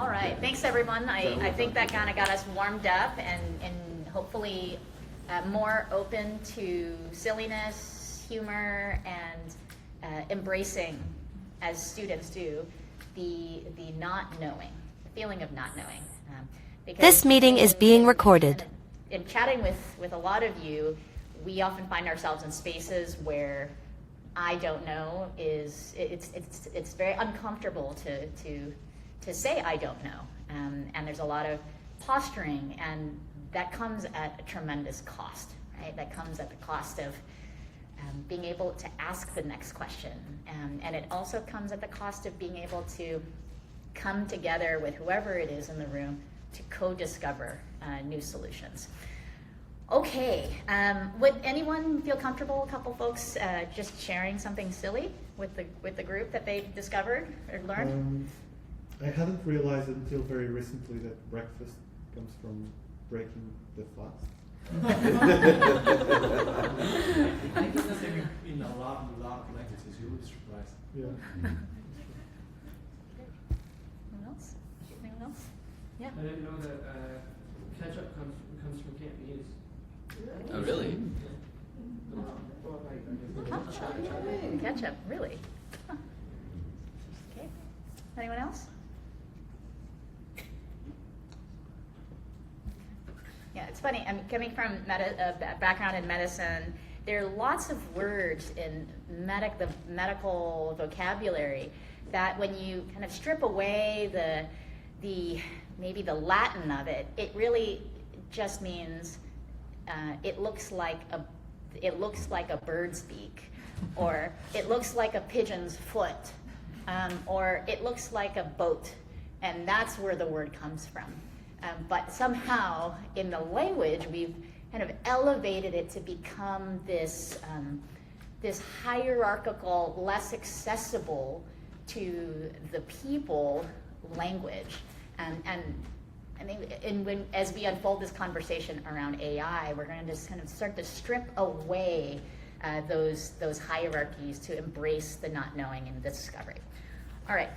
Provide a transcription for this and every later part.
All right, thanks everyone. I think that kind of got us warmed up and hopefully more open to silliness, humor, and embracing, as students do, the not knowing, the feeling of not knowing. Because This meeting is being recorded. In chatting with a lot of you, we often find ourselves in spaces where I don't know it's very uncomfortable to say I don't know, and there's a lot of posturing, and that comes at a tremendous cost, right? That comes at the cost of being able to ask the next question, and it also comes at the cost of being able to come together with whoever it is in the room to co-discover new solutions. Okay, would anyone feel comfortable, a couple folks, just sharing something silly with the group that they discovered or learned? I hadn't realized until very recently that breakfast comes from breaking the fast. I think that's in a lot of languages, you would be surprised. Yeah. Anyone else? Anyone else? Yeah. I didn't know that ketchup comes from Cantonese. Oh, really? Ketchup, really? Huh. Okay. Anyone else? Yeah, it's funny. I'm coming from background in medicine. There are lots of words in the medical vocabulary that, when you kind of strip away the maybe the Latin of it, it really just means it looks like a bird's beak, or it looks like a pigeon's foot, or it looks like a boat, and that's where the word comes from. But somehow in the language, we've kind of elevated it to become this hierarchical, less accessible to the people language. And I think as we unfold this conversation around AI, we're going to just kind of start to strip away those hierarchies to embrace the not knowing and the discovery. All right.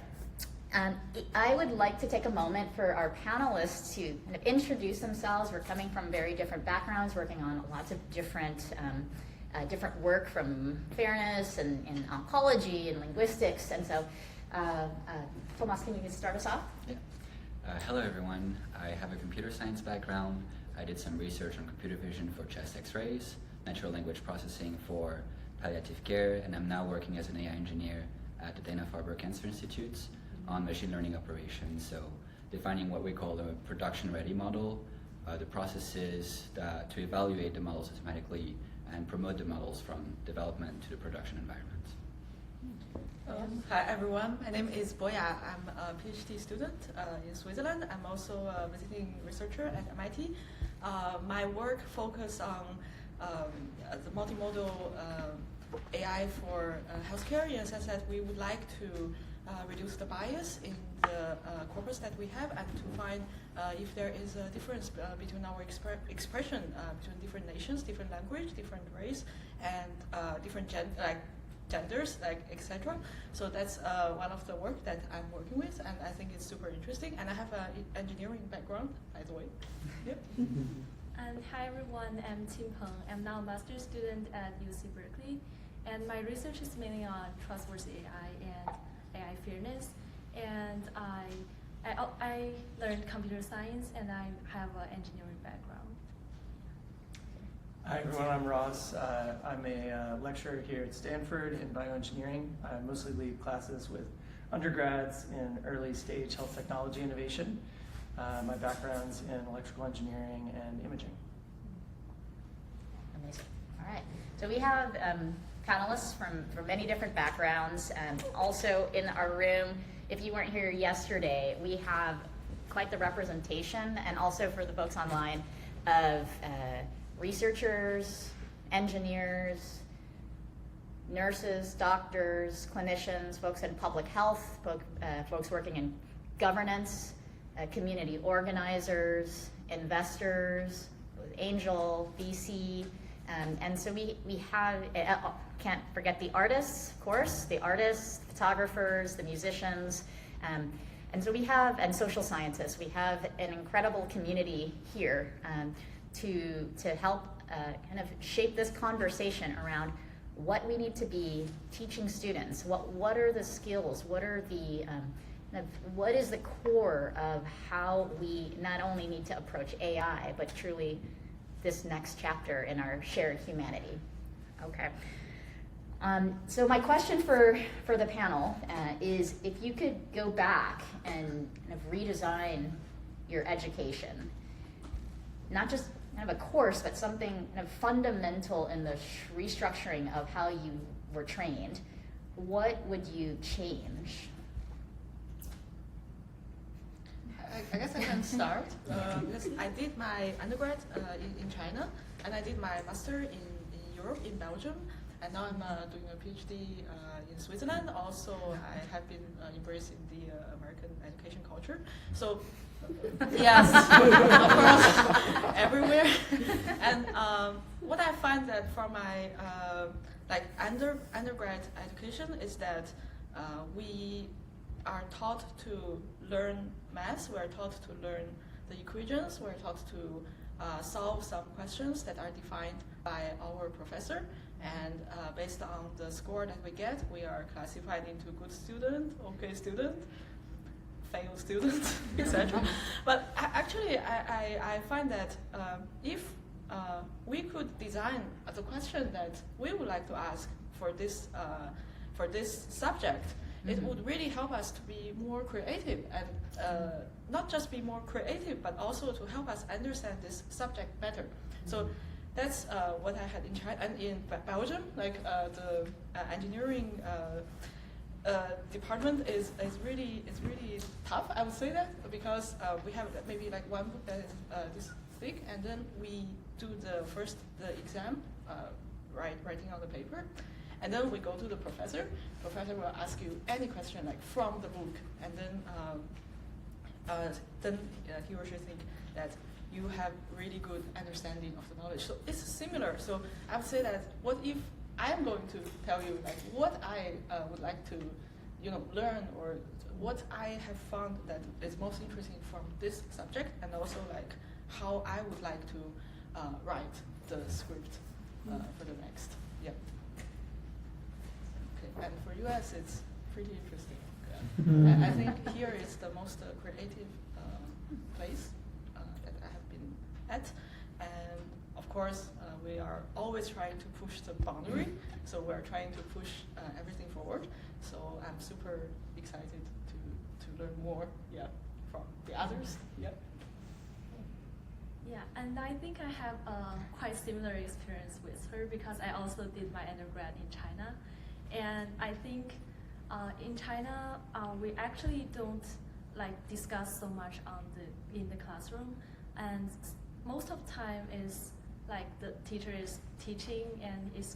I would like to take a moment for our panelists to kind of introduce themselves. We're coming from very different backgrounds, working on lots of different work, from fairness and oncology and linguistics. And so, Thomas, can you start us off? Yeah. Hello, everyone. I have a computer science background. I did some research on computer vision for chest x-rays, natural language processing for palliative care, and I'm now working as an AI engineer at the Dana-Farber Cancer Institute on machine learning operations, so defining what we call a production-ready model, the processes to evaluate the models systematically and promote the models from development to the production environment. Hi everyone, my name is Boya. I'm a PhD student in Switzerland. I'm also a visiting researcher at MIT. My work focuses on the multimodal AI for healthcare, in the sense that we would like to reduce the bias in the corpus that we have, and to find if there is a difference between our expression between different nations, different language, different race, and different genders, etc. So that's one of the work that I'm working with, and I think it's super interesting. And I have an engineering background, by the way. Yep. And hi everyone, I'm Tim Peng. I'm now a master's student at UC Berkeley, and my research is mainly on trustworthy AI and AI fairness. And I learned computer science, and I have an engineering background. Hi everyone, I'm Ross. I'm a lecturer here at Stanford in bioengineering. I mostly lead classes with undergrads in early stage health technology innovation. My background's in electrical engineering and imaging. Amazing. All right. So we have panelists from many different backgrounds. Also in our room, if you weren't here yesterday, we have quite the representation, and also for the folks online, of researchers, engineers, nurses, doctors, clinicians, folks in public health, folks working in governance, community organizers, investors, angel, VC, and so we have, can't forget the artists, of course, the artists, photographers, the musicians, And so we have, and social scientists, we have an incredible community here to help kind of shape this conversation around what we need to be teaching students. What are the skills? What are the what is the core of how we not only need to approach AI, but truly this next chapter in our shared humanity? Okay. So my question for the panel is, if you could go back and kind of redesign your education, not just kind of a course, but something kind of fundamental in the restructuring of how you were trained, what would you change? I guess I can start because I did my undergrad in China, and I did my master in Europe, in Belgium, and now I'm doing a PhD in Switzerland. Also, I have been embracing the American education culture. So, yes, of course, everywhere. And what I find that from my like undergrad education is that we are taught to learn math, we are taught to learn the equations, we are taught to solve some questions that are defined by our professor, and based on the score that we get, we are classified into good student, okay student, fail student, etc. But actually, I find that if we could design the question that we would like to ask for this subject, it would really help us to be more creative, and not just be more creative, but also to help us understand this subject better. So that's what I had in China and in Belgium. Like the engineering department is really tough. I would say that because we have maybe like one book that is this thick, and then we do the exam, writing on the paper. And then we go to the professor. Professor will ask you any question like from the book, and then he or she think that you have really good understanding of the knowledge. So it's similar. So I would say that what if I am going to tell you like what I would like to, learn, or what I have found that is most interesting from this subject, and also like how I would like to write the script for the next. Yeah. And for US, it's pretty interesting. I think here is the most creative place that I have been at. And of course, we are always trying to push the boundary. So we're trying to push everything forward. So I'm super excited to learn more from the others. Yeah. Yeah, and I think I have a quite similar experience with her because I also did my undergrad in China. And I think in China, we actually don't discuss so much in the classroom, and most of the time is like the teacher is teaching and he's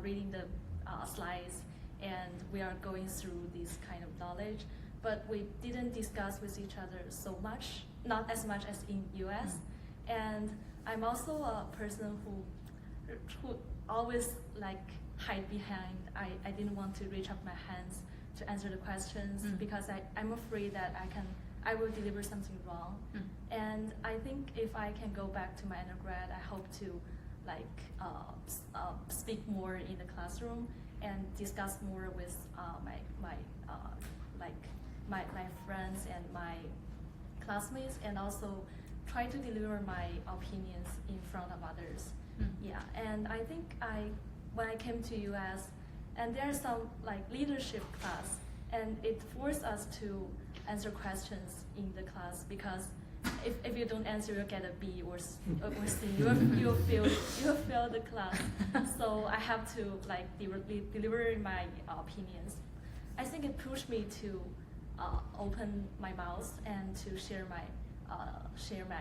reading the slides, and we are going through this kind of knowledge, but we didn't discuss with each other so much, not as much as in US. And I'm also a person who always hide behind. I didn't want to reach up my hands to answer the questions because I'm afraid that I will deliver something wrong. And I think if I can go back to my undergrad, I hope to speak more in the classroom and discuss more with my friends and my classmates, and also try to deliver my opinions in front of others. Yeah, and I think when I came to US, and there's some leadership class, and it forced us to answer questions in the class, because if you don't answer, you'll get a B or C. You'll fail the class. So I have to deliver my opinions. I think it pushed me to open my mouth and to share my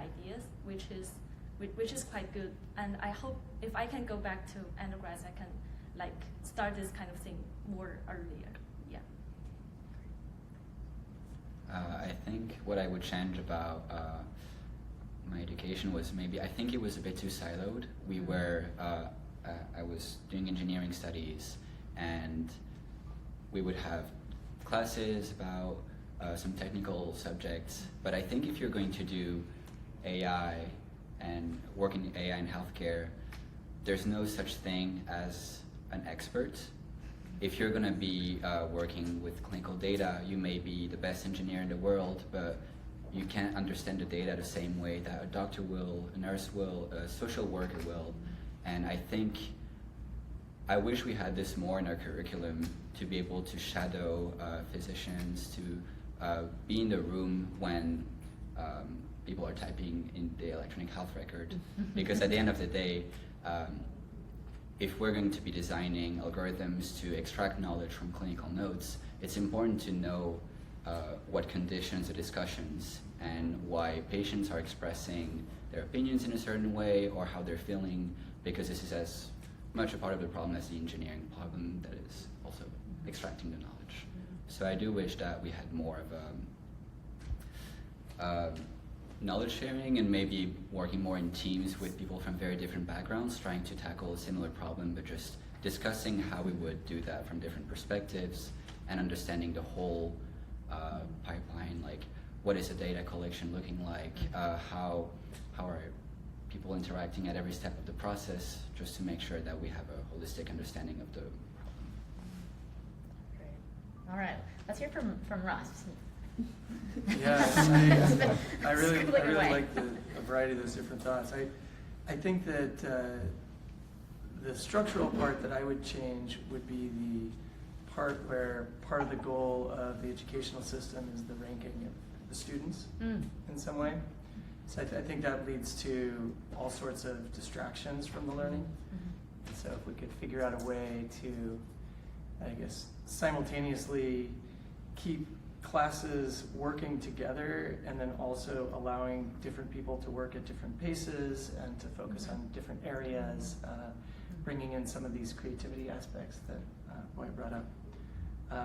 ideas, which is quite good. And I hope if I can go back to undergrads, I can start this kind of thing more earlier. Yeah. I think what I would change about my education was I think it was a bit too siloed. We were, I was doing engineering studies, and we would have classes about some technical subjects. But I think if you're going to do AI and work in AI in healthcare, there's no such thing as an expert. If you're going to be working with clinical data, you may be the best engineer in the world, but you can't understand the data the same way that a doctor will, a nurse will, a social worker will. And I wish we had this more in our curriculum, to be able to shadow physicians, to be in the room when people are typing in the electronic health record. Because at the end of the day, if we're going to be designing algorithms to extract knowledge from clinical notes, it's important to know what conditions the discussions and why patients are expressing their opinions in a certain way or how they're feeling, because this is as much a part of the problem as the engineering problem that is also extracting the knowledge. So I do wish that we had more of knowledge sharing and maybe working more in teams with people from very different backgrounds, trying to tackle a similar problem, but just discussing how we would do that from different perspectives and understanding the whole pipeline, like what is the data collection looking like, how are people interacting at every step of the process, just to make sure that we have a holistic understanding of the problem. Great. All right, let's hear from Ross. Yeah, I really Scribbling away. like a variety of those different thoughts. I think that the structural part that I would change would be the part where part of the goal of the educational system is the ranking of the students in some way. So I think that leads to all sorts of distractions from the learning. And so if we could figure out a way to, I guess, simultaneously keep classes working together and then also allowing different people to work at different paces and to focus on different areas, bringing in some of these creativity aspects that Boy brought up.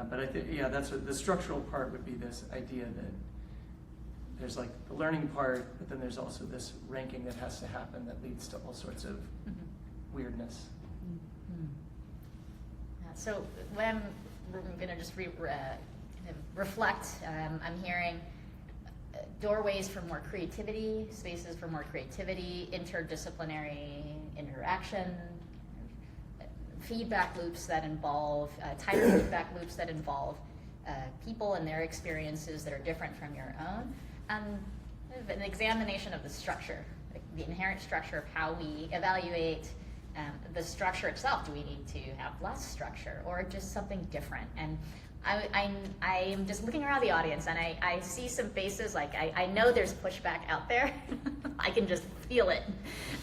But I think, yeah, that's what the structural part would be, this idea that there's like the learning part, but then there's also this ranking that has to happen that leads to all sorts of weirdness. So when I'm going to just reflect, I'm hearing doorways for more creativity, spaces for more creativity, interdisciplinary interaction, feedback loops that involve, tighter feedback loops that involve people and their experiences that are different from your own, and an examination of the structure, the inherent structure of how we evaluate the structure itself. Do we need to have less structure or just something different? And I am just looking around the audience and I see some faces, like I know there's pushback out there. I can just feel it.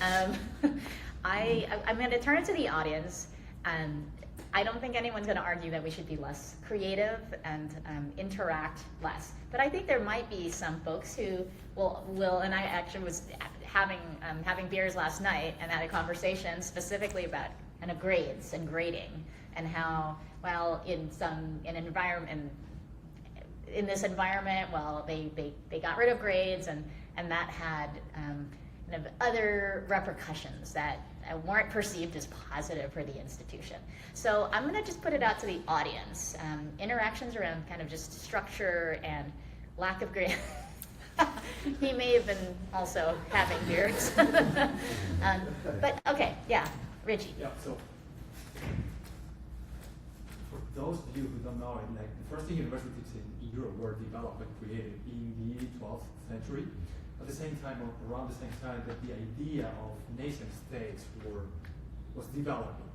I'm going to turn it to the audience. I don't think anyone's going to argue that we should be less creative and interact less. But I think there might be some folks who will, and I actually was having beers last night and had a conversation specifically about kind of grades and grading and how, well, in this environment, well, they got rid of grades and that had kind of other repercussions that weren't perceived as positive for the institution. So I'm going to just put it out to the audience. Interactions around kind of just structure and lack of grade. He may have been also having beers. But okay, yeah, Richie. Yeah, so for those of you who don't know it, like the first universities in Europe were developed and created in the 12th century. At the same time, or around the same time that the idea of nation states was developing.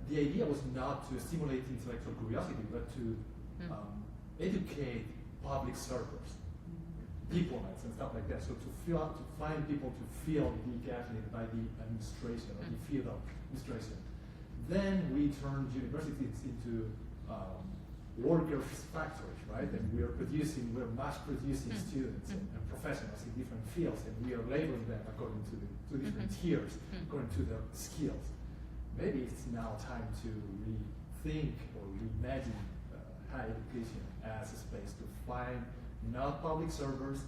The idea was not to stimulate intellectual curiosity, but to educate public servers, diplomats and stuff like that. So to find people to feel engaged by the administration or the field of administration. Then we turned universities into workers' factories, right? And we're mass producing students and professionals in different fields, and we are labeling them according to the two different tiers, according to their skills. Maybe it's now time to rethink or reimagine higher education as a space to find not public servers,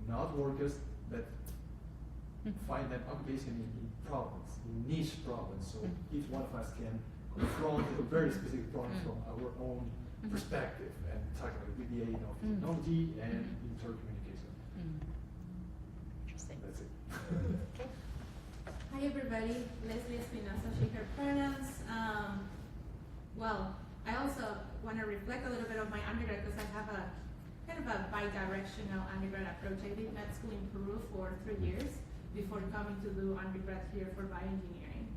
not workers, but find that occupation in problems, in niche problems. So each one of us can confront a very specific problem from our own perspective and talking about VBA, technology and intercommunication. Interesting. That's it. Okay. Hi everybody, Leslie Espinosa, Shaker pronouns. Well, I also want to reflect a little bit on my undergrad because I have a kind of a bi-directional undergrad approach. I did med school in Peru for 3 years before coming to do undergrad here for bioengineering.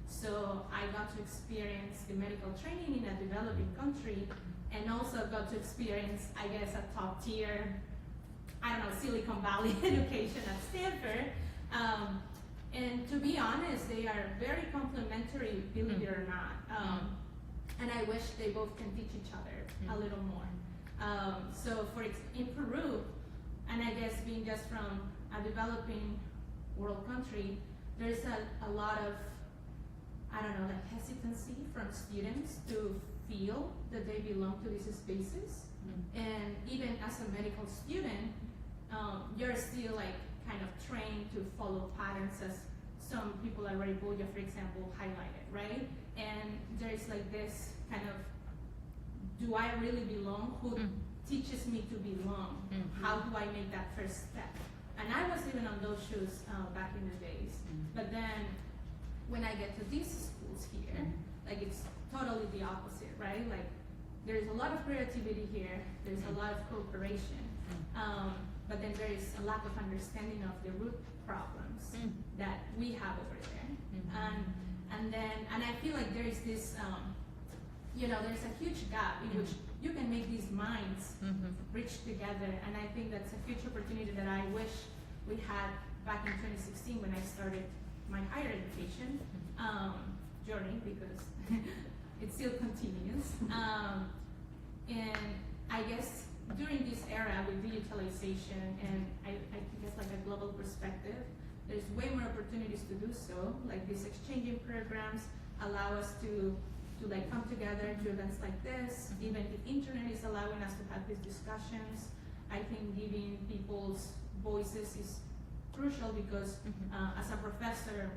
So I got to experience the medical training in a developing country and also got to experience, I guess, a top tier, I don't know, Silicon Valley education at Stanford. And to be honest, they are very complementary, believe it or not. And I wish they both can teach each other a little more. So in Peru, and I guess being just from a developing world country, there's a lot of, I don't know, like hesitancy from students to feel that they belong to these spaces. And even as a medical student, you're still like kind of trained to follow patterns as some people already, Boya, for example, highlighted, right? And there's like this kind of, do I really belong? Who teaches me to belong? How do I make that first step? And I was even on those shoes back in the days. But then when I get to these schools here, like it's totally the opposite, right? Like there's a lot of creativity here, there's a lot of cooperation, but then there is a lack of understanding of the root problems that we have over there. And I feel like there is this, there's a huge gap in which you can make these minds reach together, and I think that's a huge opportunity that I wish we had back in 2016 when I started my higher education journey, because it still continues. And I guess during this era with digitalization and I guess like a global perspective, there's way more opportunities to do so. Like these exchanging programs allow us to like come together to events like this. Even the internet is allowing us to have these discussions. I think giving people's voices is crucial because as a professor,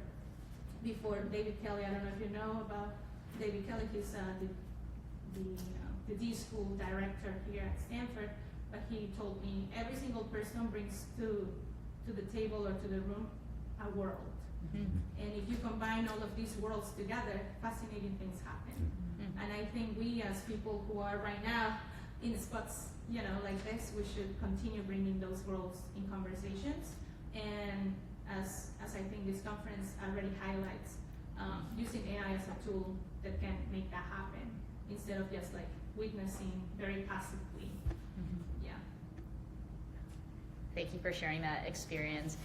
before David Kelly, I don't know if you know about David Kelly, he's the D school director here at Stanford, but he told me every single person brings to the table or to the room a world. And if you combine all of these worlds together, fascinating things happen. And I think we as people who are right now in spots, like this, we should continue bringing those worlds in conversations. And as I think this conference already highlights, using AI as a tool that can make that happen instead of just like witnessing very passively. Yeah. Thank you for sharing that experience.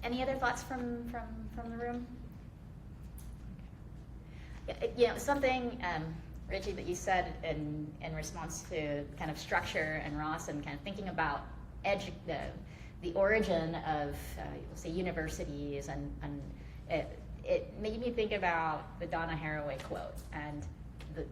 Any other thoughts from the room? Something, Richie, that you said in response to kind of structure and Ross and kind of thinking about the origin of, say, universities, and it made me think about the Donna Haraway quote and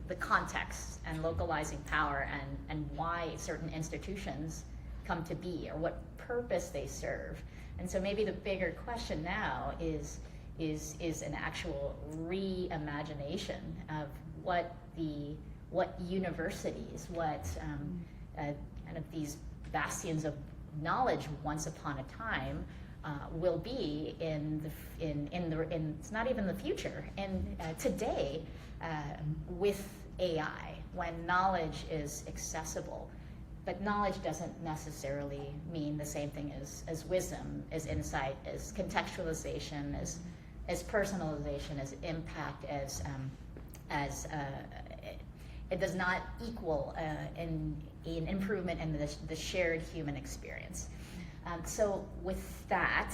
the context and localizing power and why certain institutions come to be or what purpose they serve. And so maybe the bigger question now is an actual reimagination of what universities, what kind of these bastions of knowledge once upon a time will be it's not even the future, today with AI, when knowledge is accessible. But knowledge doesn't necessarily mean the same thing as wisdom, as insight, as contextualization, as personalization, as impact, as it does not equal an improvement in the shared human experience. So with that,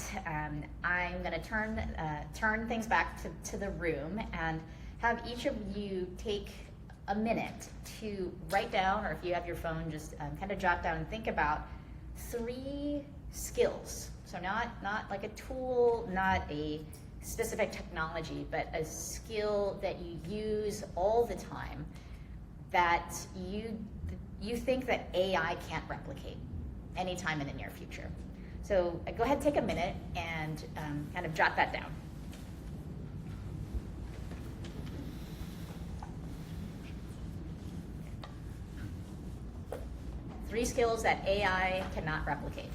I'm going to turn things back to the room and have each of you take a minute to write down, or if you have your phone, just kind of jot down and think about 3 skills. So not like a tool, not a specific technology, but a skill that you use all the time that you think that AI can't replicate anytime in the near future. So go ahead, take a minute and kind of jot that down. 3 skills that AI cannot replicate.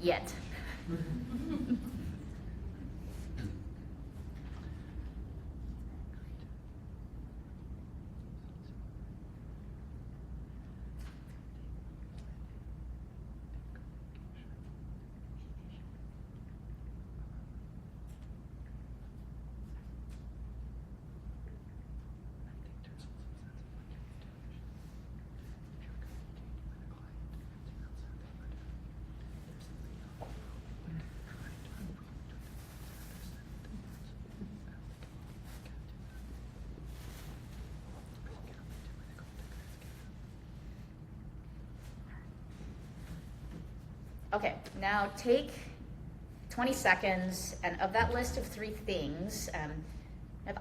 Yet. Okay, now take 20 seconds, and of that list of 3 things,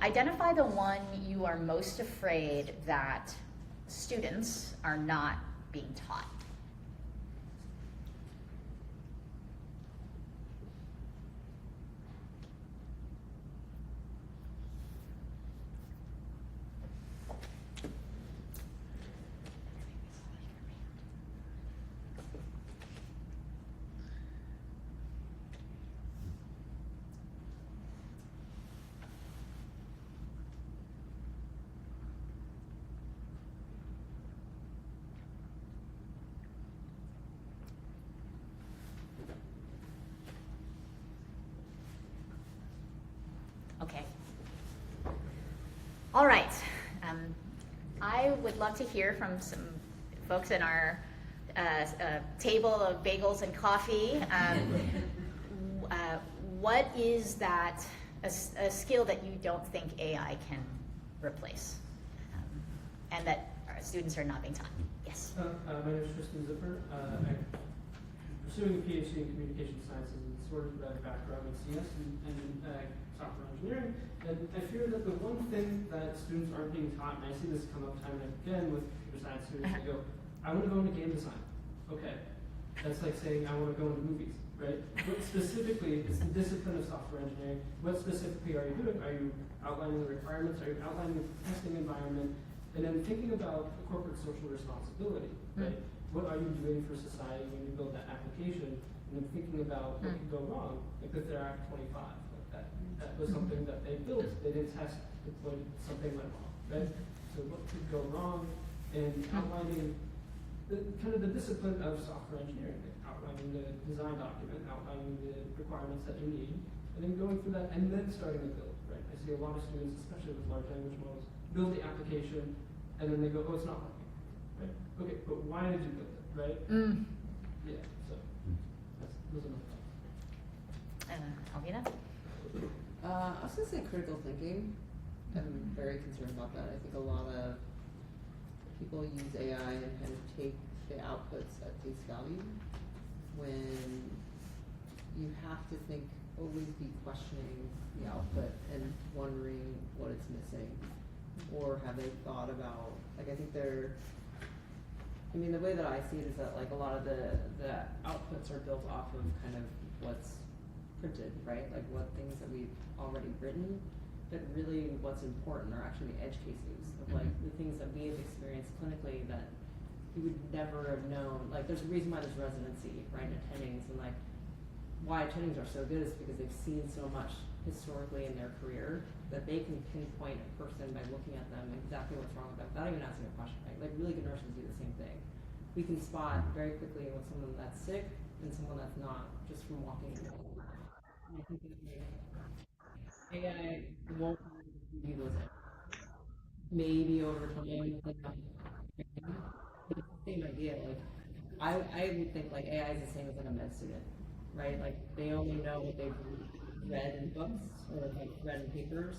identify the one you are most afraid that students are not being taught. Okay. All right. I would love to hear from some folks in our table of bagels and coffee. What is that, a skill that you don't think AI can replace, and that our students are not being taught? Yes. My name is Tristan Zipper. I'm pursuing a PhD in communication sciences and sort of background in CS and software engineering. And I fear that the one thing that students aren't being taught, and I see this come up time and again with computer science students, they go, I want to go into game design. Okay. That's like saying I want to go into movies, right? What specifically is the discipline of software engineering? What specifically are you doing? Are you outlining the requirements? Are you outlining the testing environment? And then thinking about the corporate social responsibility, right? What are you doing for society when you build that application? And then thinking about what could go wrong, like with their Act 25. Like that was something that they built. They didn't test when something went wrong, right? So what could go wrong? And outlining kind of the discipline of software engineering, like outlining the design document, outlining the requirements that you need, and then going through that and then starting to build, right? I see a lot of students, especially with large language models, build the application and then they go, oh, it's not working, right? Okay, but why did you build it, right? Yeah, so those are my thoughts. Alvina? I was going to say critical thinking. I'm very concerned about that. I think a lot of people use AI and kind of take the outputs at face value when you have to always be questioning the output and wondering what it's missing. Or have they thought about, like, I think the way that I see it is that, like, a lot of the outputs are built off of kind of what's printed, right? Like, what things that we've already written, but really what's important are actually the edge cases of, like, the things that we have experienced clinically that you would never have known. Like, there's a reason why there's residency, right, and attendings, and, like, why attendings are so good is because they've seen so much historically in their career that they can pinpoint a person by looking at them exactly what's wrong with them without even asking a question, right? Like, really good nurses do the same thing. We can spot very quickly when someone that's sick and someone that's not just from walking in. And I think that AI won't give you those answers. Maybe over time, but it's the same idea. Like, I would think like AI is the same as like a med student, right? Like, they only know what they've read in books or like read in papers,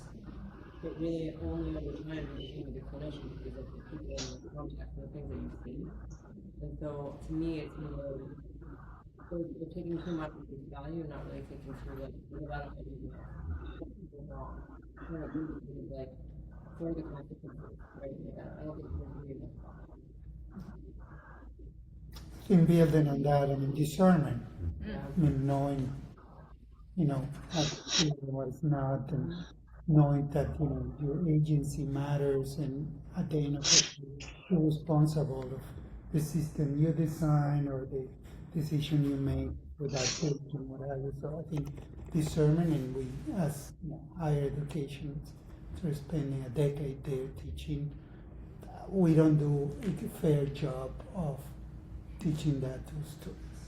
but really only over time do you become a good clinician because of the people in the context and the things that you've seen. And so to me, it's more they're taking too much of this value and not really thinking through like what about if I do what could go wrong? What really like for the consequences, right? Yeah, I don't think we're doing that. In building on that, discernment, knowing, what is not, and knowing that, your agency matters, and at the end of it, you're responsible the system you design or the decision you make for that page and what have you. So I think discernment, and we as higher education, after spending a decade there teaching, we don't do a fair job of teaching that to students.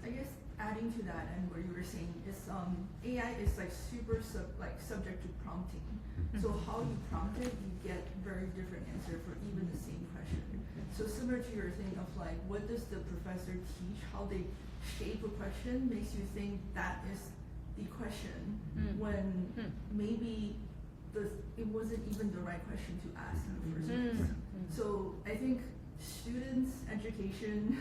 I guess adding to that and what you were saying is AI is like super subject to prompting. So how you prompt it, you get very different answer for even the same question. So similar to your thing of like, what does the professor teach? How they shape a question makes you think that is the question when maybe it wasn't even the right question to ask in the first place. So I think students, education,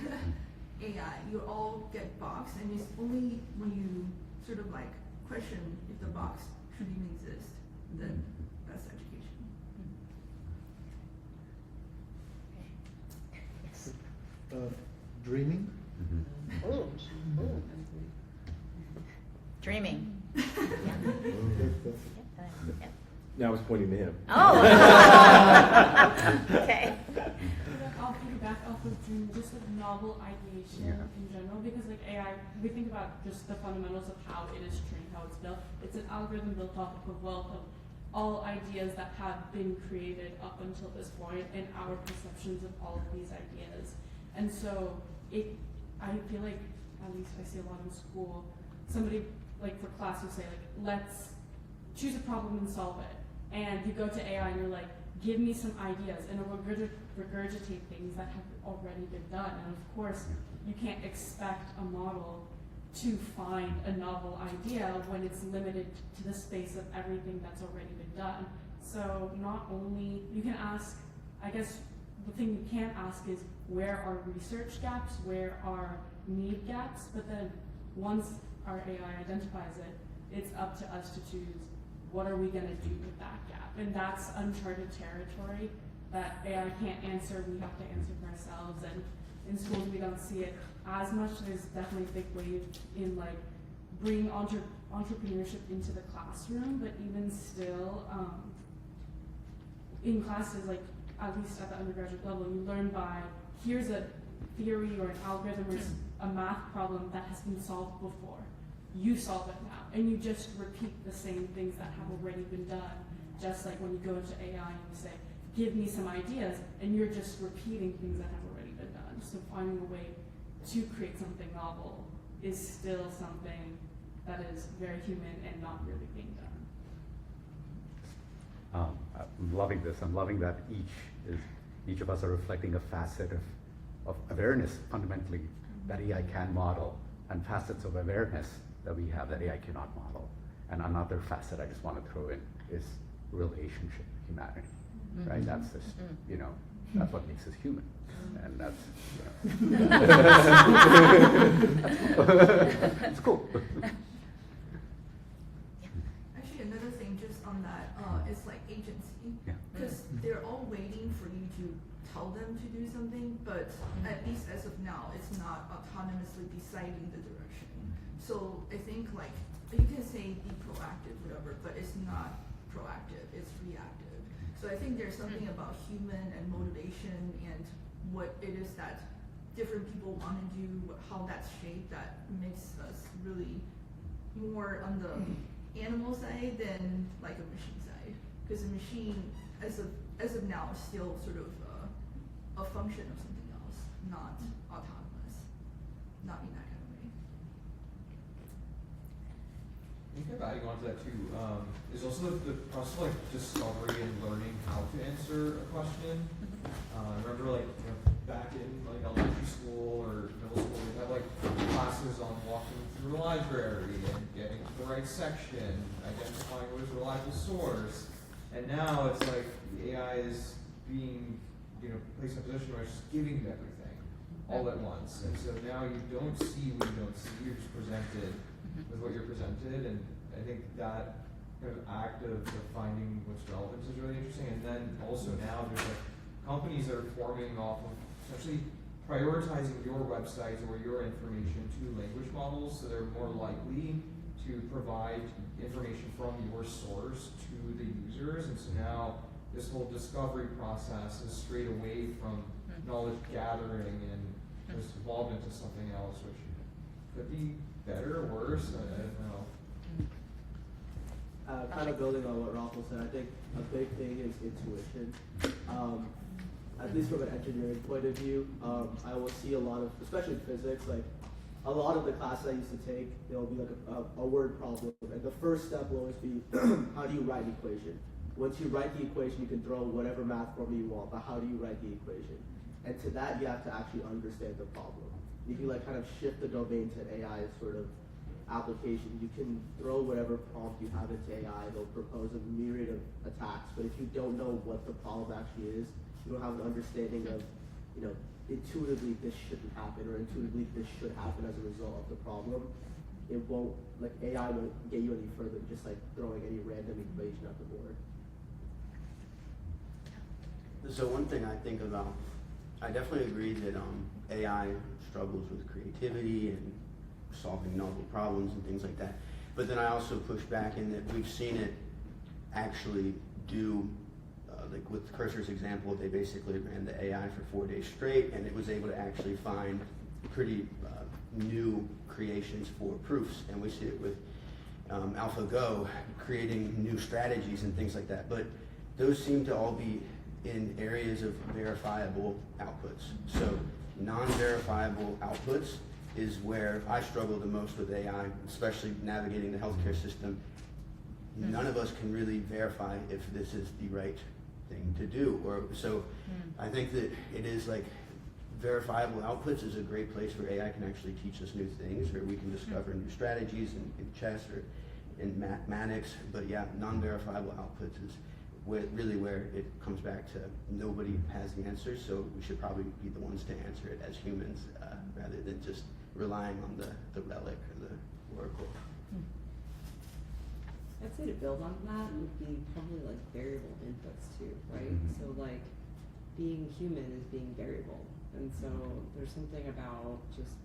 AI, you all get boxed, and it's only when you sort of like question if the box should even exist, then that's education. Dreaming? Dreaming. Now I was pointing to him. Oh. Okay. I'll piggyback off of dreaming, just like novel ideation in general, because like AI, we think about just the fundamentals of how it is trained, how it's built. It's an algorithm built off of a wealth of all ideas that have been created up until this point and our perceptions of all of these ideas. And so I feel like, at least I see a lot in school, somebody like for class will say like, let's choose a problem and solve it. And you go to AI and you're like, give me some ideas, and it'll regurgitate things that have already been done. And of course, you can't expect a model to find a novel idea when it's limited to the space of everything that's already been done. So not only, you can ask, I guess the thing you can't ask is, where are research gaps, where are need gaps, but then once our AI identifies it, it's up to us to choose what are we going to do with that gap. And that's uncharted territory that AI can't answer, we have to answer for ourselves. And in schools we don't see it as much. There's definitely a big wave in like bringing entrepreneurship into the classroom, but even still, in classes, like at least at the undergraduate level, you learn by, here's a theory or an algorithm or a math problem that has been solved before. You solve it now, and you just repeat the same things that have already been done. Just like when you go into AI and you say, give me some ideas, and you're just repeating things that have already been done. So finding a way to create something novel is still something that is very human and not really being done. I'm loving this. I'm loving that each of us are reflecting a facet of awareness fundamentally that AI can model, and facets of awareness that we have that AI cannot model. And another facet I just want to throw in is relationship, humanity, right? That's just, that's what makes us human. And that's, it's cool. Actually, another thing just on that is like agency. Because they're all waiting for you to tell them to do something, but at least as of now, it's not autonomously deciding the direction. So I think like, you can say be proactive, whatever, but it's not proactive, it's reactive. So I think there's something about human and motivation and what it is that different people want to do, how that's shaped, that makes us really more on the animal side than like a machine side. Because a machine, as of now, is still sort of a function of something else, not autonomous, not in that kind of way. I think adding on to that too is also the process of like discovery and learning how to answer a question. I remember like back in like elementary school or middle school, we had like classes on walking through a library and getting to the right section, identifying what is a reliable source. And now it's like the AI is being placed in a position where it's just giving you everything all at once. And so now you don't see what you don't see, you're just presented with what you're presented. And I think that kind of act of finding what's relevant is really interesting. And then also now there's like companies that are forming off of essentially prioritizing your websites or your information to language models, so they're more likely to provide information from your source to the users. And so now this whole discovery process is strayed away from knowledge gathering and just evolved into something else, which could be better or worse. I don't know. Kind of building on what Raffle said, I think a big thing is intuition. At least from an engineering point of view, I will see a lot of, especially in physics, like a lot of the classes I used to take, there'll be like a word problem, and the first step will always be, how do you write an equation? Once you write the equation, you can throw whatever math formula you want, but how do you write the equation? And to that, you have to actually understand the problem. If you like kind of shift the domain to AI sort of application, you can throw whatever prompt you have into AI, they'll propose a myriad of attacks, but if you don't know what the problem actually is, you don't have an understanding of, you know, intuitively this shouldn't happen, or intuitively this should happen as a result of the problem, it won't, like AI won't get you any further than just like throwing any random equation at the board. So one thing I think about, I definitely agree that AI struggles with creativity and solving novel problems and things like that. But then I also push back in that we've seen it actually do, like with Cursor's example, they basically ran the AI for 4 days straight, and it was able to actually find pretty new creations for proofs. And we see it with AlphaGo creating new strategies and things like that. But those seem to all be in areas of verifiable outputs. So non-verifiable outputs is where I struggle the most with AI, especially navigating the healthcare system. None of us can really verify if this is the right thing to do. I think that it is like verifiable outputs is a great place where AI can actually teach us new things, or we can discover new strategies in chess or in mathematics. But yeah, non-verifiable outputs is really where it comes back to nobody has the answer, so we should probably be the ones to answer it as humans rather than just relying on the relic or the oracle. I'd say to build on that would be probably like variable inputs too, right? So like being human is being variable, and so there's something about just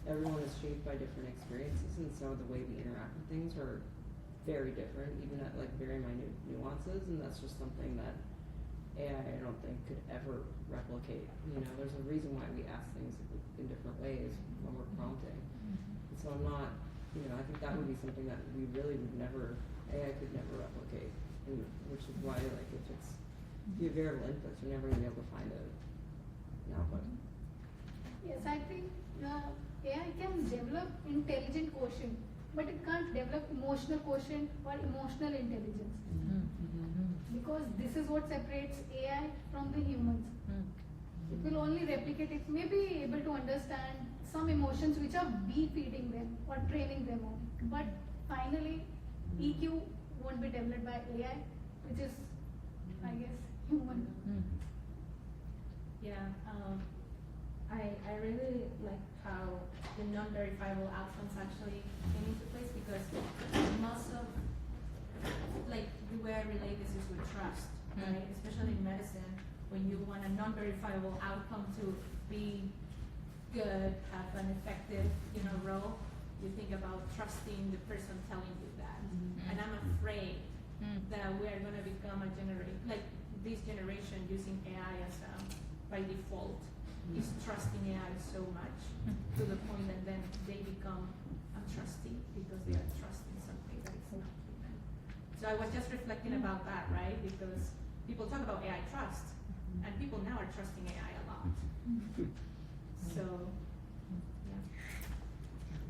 everyone is shaped by different experiences, and so the way we interact with things are very different, even at like very minute nuances, and that's just something that AI I don't think could ever replicate. You know, there's a reason why we ask things in different ways when we're prompting. And so I'm not, you know, I think that would be something that we really would never, AI could never replicate, and which is why like if you have variable inputs, you're never gonna be able to find an output. Yes, I think AI can develop intelligent quotient, but it can't develop emotional quotient or emotional intelligence. Because this is what separates AI from the humans. It will only replicate, it may be able to understand some emotions which are we feeding them or training them on. But finally, EQ won't be developed by AI, which is, I guess, human. Yeah, I really like how the non-verifiable outcomes actually came into place, because most of, like, the way I relate this is with trust, right? Especially in medicine, when you want a non-verifiable outcome to be good, have an effective, role, you think about trusting the person telling you that. And I'm afraid that we are going to become this generation using AI as by default is trusting AI so much to the point that then they become untrusting because they are trusting something that is not human. So I was just reflecting about that, right? Because people talk about AI trust, and people now are trusting AI a lot. So, yeah.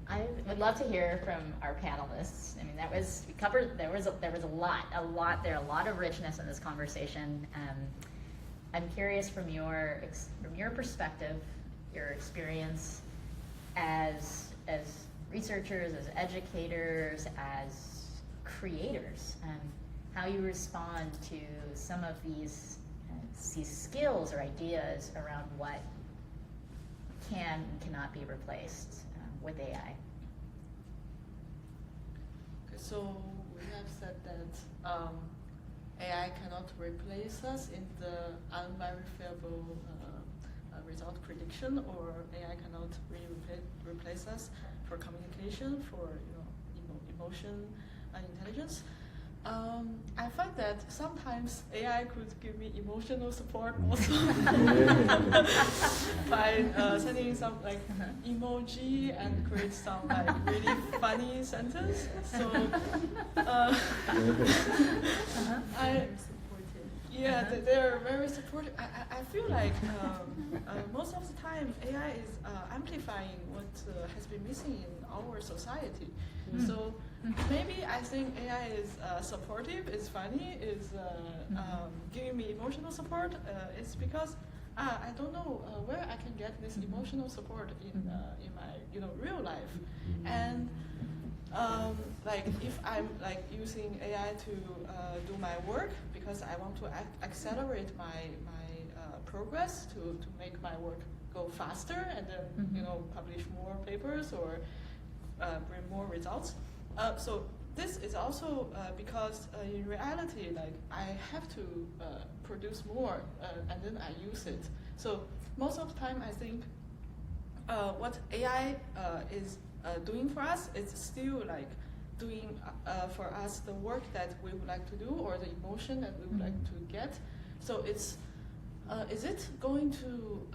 I would love to hear from our panelists. I mean, we covered, there was a lot of richness in this conversation. I'm curious from your perspective, your experience as researchers, as educators, as creators, how you respond to some of these skills or ideas around what can and cannot be replaced with AI. Okay, so we have said that AI cannot replace us in the unverifiable result prediction, or AI cannot really replace us for communication, for emotion intelligence. I find that sometimes AI could give me emotional support also by sending some like emoji and create some like really funny sentence. So they're very supportive. I feel like most of the time AI is amplifying what has been missing in our society. So maybe I think AI is supportive, is funny, is giving me emotional support. It's because I don't know where I can get this emotional support in my real life. And like if I'm like using AI to do my work because I want to accelerate my progress to make my work go faster and then publish more papers or bring more results. So this is also because in reality, like I have to produce more and then I use it. So most of the time, I think what AI is doing for us is still like doing for us the work that we would like to do or the emotion that we would like to get. So it's is it going to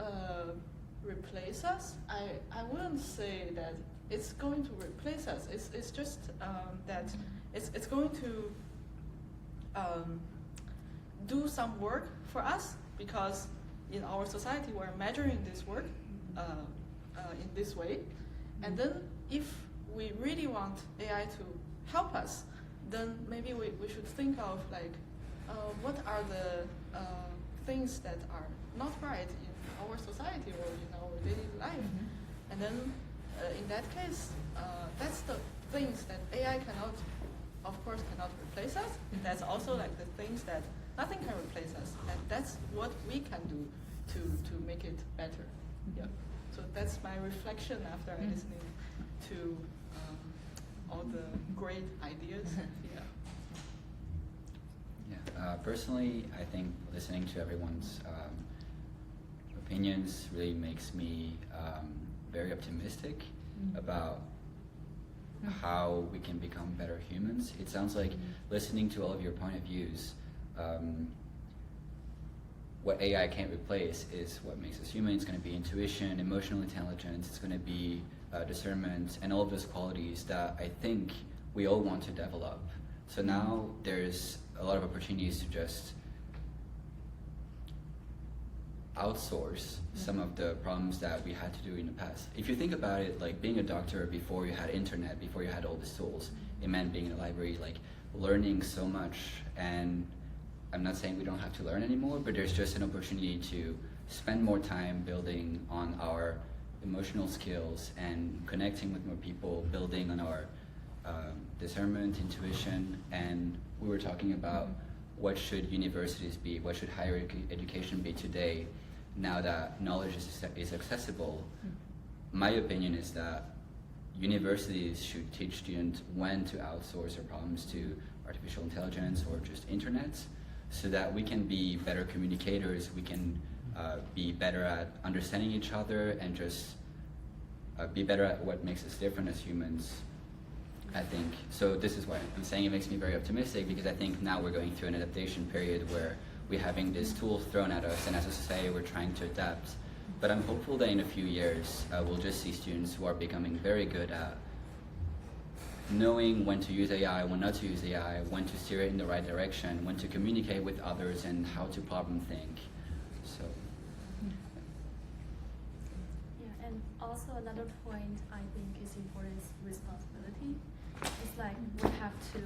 replace us? I wouldn't say that it's going to replace us. It's just that it's going to do some work for us because in our society we're measuring this work in this way. And then if we really want AI to help us, then maybe we should think of like what are the things that are not right in our society or in our daily life. And then in that case, that's the things that AI cannot, of course, cannot replace us. That's also like the things that nothing can replace us. And that's what we can do to make it better. Yeah. So that's my reflection after listening to all the great ideas. Personally, I think listening to everyone's opinions really makes me very optimistic about how we can become better humans. It sounds like listening to all of your point of views, what AI can't replace is what makes us human. It's going to be intuition, emotional intelligence, it's going to be discernment, and all of those qualities that I think we all want to develop. So now there's a lot of opportunities to just outsource some of the problems that we had to do in the past. If you think about it, like being a doctor before you had internet, before you had all these tools, it meant being in a library, like learning so much. And I'm not saying we don't have to learn anymore, but there's just an opportunity to spend more time building on our emotional skills and connecting with more people, building on our discernment, intuition. And we were talking about what should universities be, what should higher education be today, now that knowledge is accessible. My opinion is that universities should teach students when to outsource their problems to artificial intelligence or just internet, so that we can be better communicators, we can be better at understanding each other, and just be better at what makes us different as humans, I think. So this is why I'm saying it makes me very optimistic, because I think now we're going through an adaptation period where we're having these tools thrown at us, and as a society we're trying to adapt. But I'm hopeful that in a few years we'll just see students who are becoming very good at knowing when to use AI, when not to use AI, when to steer it in the right direction, when to communicate with others, and how to problem think. So. Yeah, and also another point I think is important is responsibility. It's like we have to,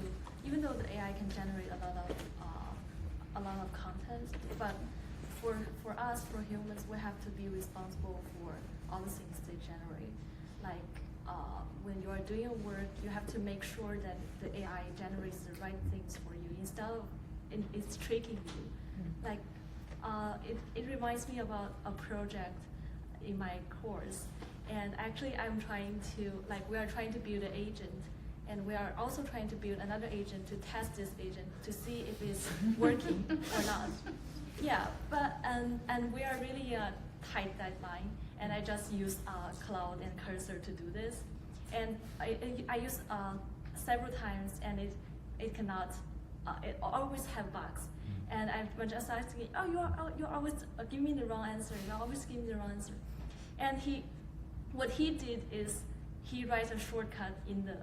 even though the AI can generate a lot of content, but for us, for humans, we have to be responsible for all the things they generate. Like when you are doing your work, you have to make sure that the AI generates the right things for you instead of it's tricking you. Like it reminds me about a project in my course, and actually we are trying to build an agent. And we are also trying to build another agent to test this agent to see if it's working or not. Yeah, but and we are really a tight deadline, and I just use Cloud and Cursor to do this, and I use several times, and it cannot it always have bugs. And I'm just asking, oh, you always give me the wrong answer. You always give me the wrong answer. And what he did is he writes a shortcut in the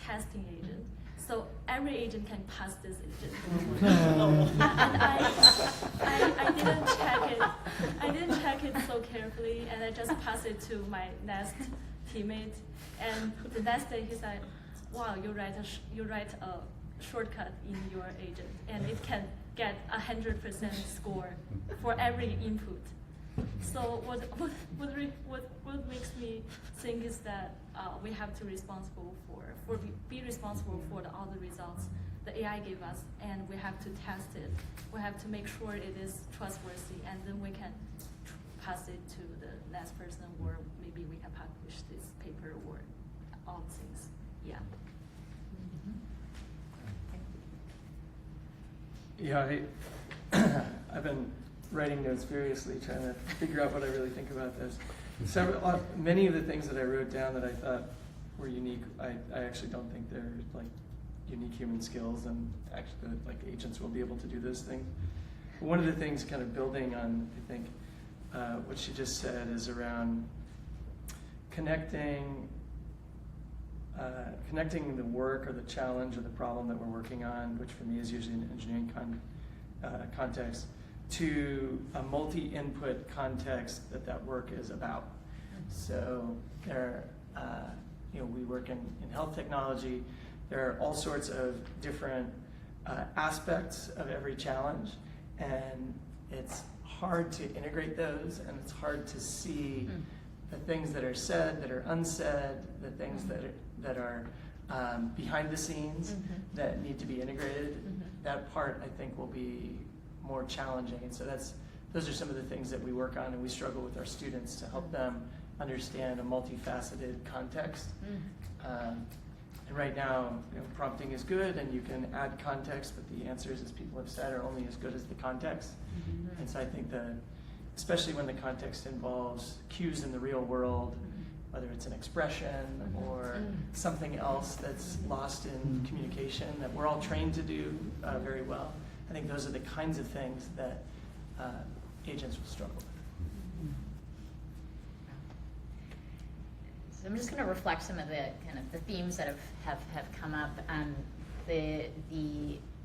testing agent, so every agent can pass this agent. And I didn't check it. I didn't check it so carefully, and I just passed it to my next teammate. And the next day he said, "Wow, you write a shortcut in your agent, and it can get 100% score for every input." So what makes me think is that we have to be responsible for all the results the AI gave us, and we have to test it. We have to make sure it is trustworthy, and then we can pass it to the next person, or maybe we can publish this paper or all things. Yeah. Yeah, I've been writing notes furiously, trying to figure out what I really think about this. Many of the things that I wrote down that I thought were unique, I actually don't think they're like unique human skills, and actually like agents will be able to do those things. One of the things kind of building on, I think, what she just said is around connecting the work or the challenge or the problem that we're working on, which for me is usually an engineering context, to a multi-input context that work is about. So there, we work in health technology. There are all sorts of different aspects of every challenge, and it's hard to integrate those, and it's hard to see the things that are said, that are unsaid, the things that are behind the scenes that need to be integrated. That part, I think, will be more challenging, and so those are some of the things that we work on, and we struggle with our students to help them understand a multifaceted context. And right now, prompting is good, and you can add context, but the answers, as people have said, are only as good as the context. And so I think especially when the context involves cues in the real world, whether it's an expression or something else that's lost in communication that we're all trained to do very well, I think those are the kinds of things that agents will struggle with. So I'm just going to reflect some of the kind of the themes that have come up. The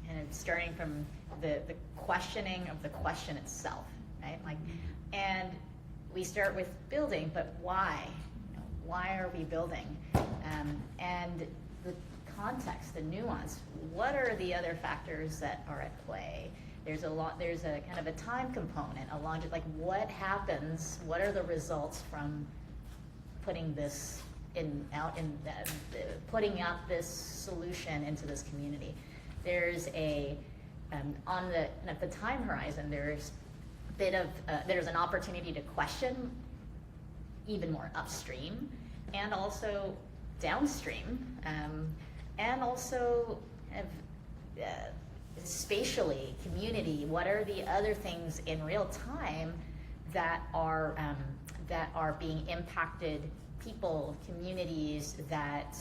kind of starting from the questioning of the question itself, right? And we start with building, but why? Why are we building? And the context, the nuance. What are the other factors that are at play? There's a kind of a time component, what happens, what are the results from putting this putting out this solution into this community. There's on the time horizon, there's there's an opportunity to question even more upstream and also downstream, and also spatially, community. What are the other things in real time that are being impacted? People, communities that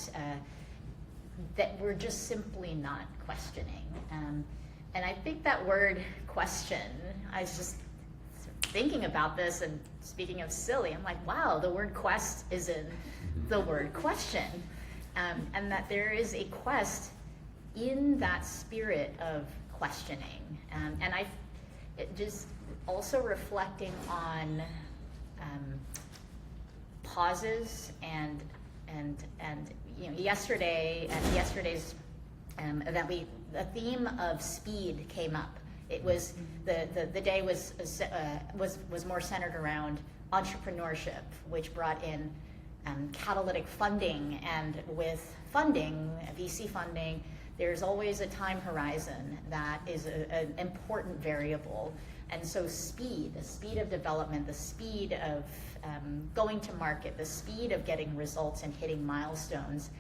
we're just simply not questioning. And I think that word question, I was just thinking about this, and speaking of silly, I'm like, wow, the word quest is in the word question. And that there is a quest in that spirit of questioning. And it just also reflecting on pauses and yesterday at yesterday's event, the theme of speed came up. It was the day was more centered around entrepreneurship, which brought in catalytic funding, and with funding, VC funding, there's always a time horizon that is an important variable. And so speed, the speed of development, the speed of going to market, the speed of getting results and hitting milestones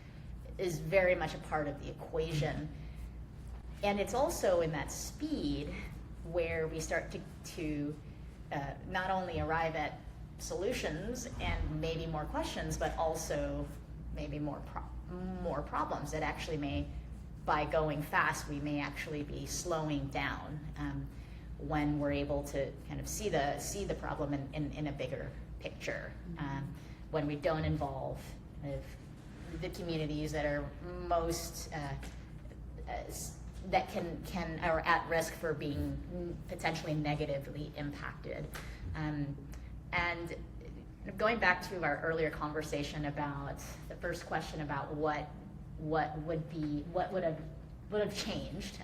is very much a part of the equation. And it's also in that speed where we start to not only arrive at solutions and maybe more questions, but also maybe more problems that actually may by going fast, we may actually be slowing down when we're able to kind of see the problem in a bigger picture. When we don't involve kind of the communities that are most that can are at risk for being potentially negatively impacted. And going back to our earlier conversation about the first question about what would have changed.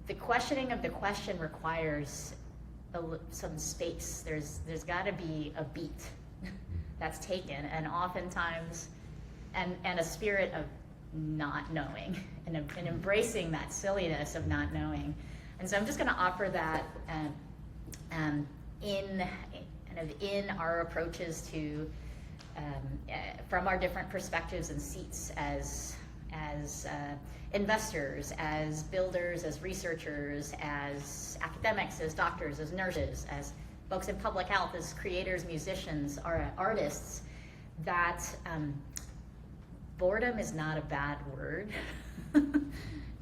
The questioning of the question requires some space. There's got to be a beat that's taken, and oftentimes, and a spirit of not knowing, and embracing that silliness of not knowing. And so I'm just going to offer that in our approaches to from our different perspectives and seats as investors, as builders, as researchers, as academics, as doctors, as nurses, as folks in public health, as creators, musicians, or artists, that boredom is not a bad word.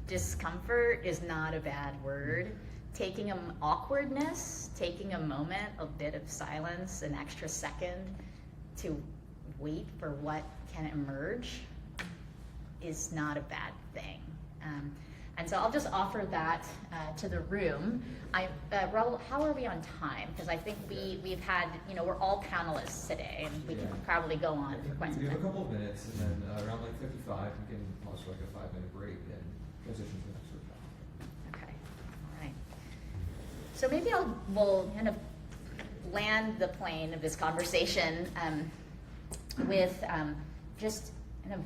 Discomfort is not a bad word. Taking awkwardness, taking a moment, a bit of silence, an extra second to wait for what can emerge is not a bad thing. And so I'll just offer that to the room. Raul, how are we on time? Because I think we've had, we're all panelists today, and we can probably go on for quite some We have a time. couple of minutes, and then around like 55, we can pause for like a 5-minute break and transition to the next workshop. Okay, all right. So maybe we'll kind of land the plane of this conversation with just kind of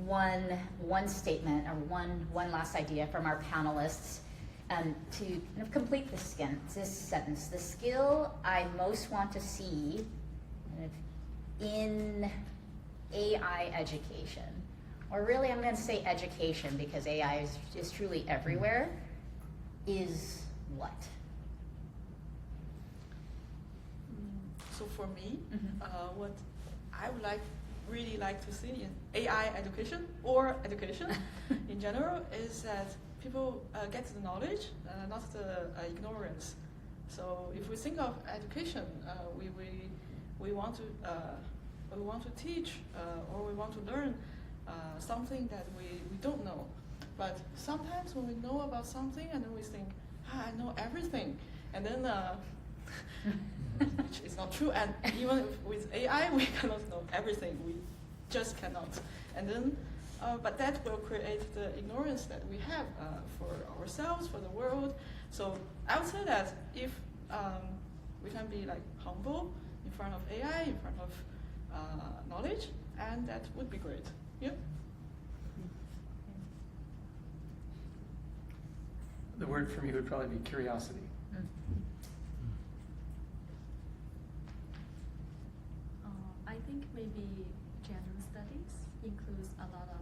one statement or one last idea from our panelists to kind of complete this sentence. The skill I most want to see kind of in AI education, or really I'm going to say education because AI is truly everywhere, is what? So for me, what I would really like to see in AI education or education in general is that people get the knowledge, not the ignorance. So if we think of education, we want to teach or we want to learn something that we don't know. But sometimes when we know about something and then we think, I know everything, and then which is not true, and even with AI we cannot know everything, we just cannot. And then, but that will create the ignorance that we have for ourselves, for the world. So I would say that if we can be like humble in front of AI, in front of knowledge, and that would be great. Yeah. The word for me would probably be curiosity. I think maybe gender studies includes a lot of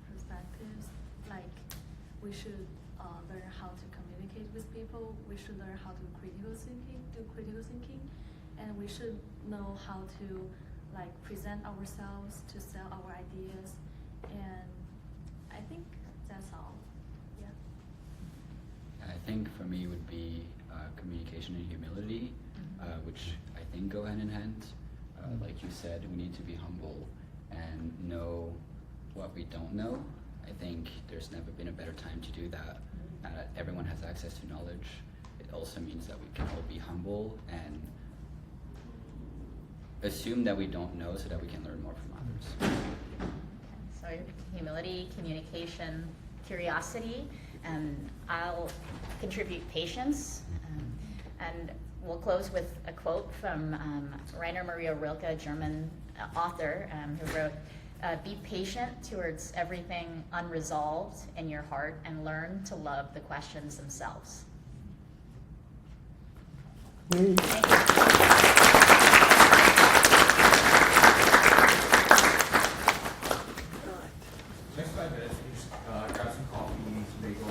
perspectives. Like we should learn how to communicate with people. We should learn how to do critical thinking, and we should know how to like present ourselves, to sell our ideas, and I think that's all. Yeah. I think for me would be communication and humility, which I think go hand in hand. Like you said, we need to be humble and know what we don't know. I think there's never been a better time to do that. Everyone has access to knowledge. It also means that we can all be humble and assume that we don't know so that we can learn more from others. So humility, communication, curiosity, and I'll contribute patience. And we'll close with a quote from Rainer Maria Rilke, a German author, who wrote, "Be patient towards everything unresolved in your heart and learn to love the questions themselves." Great.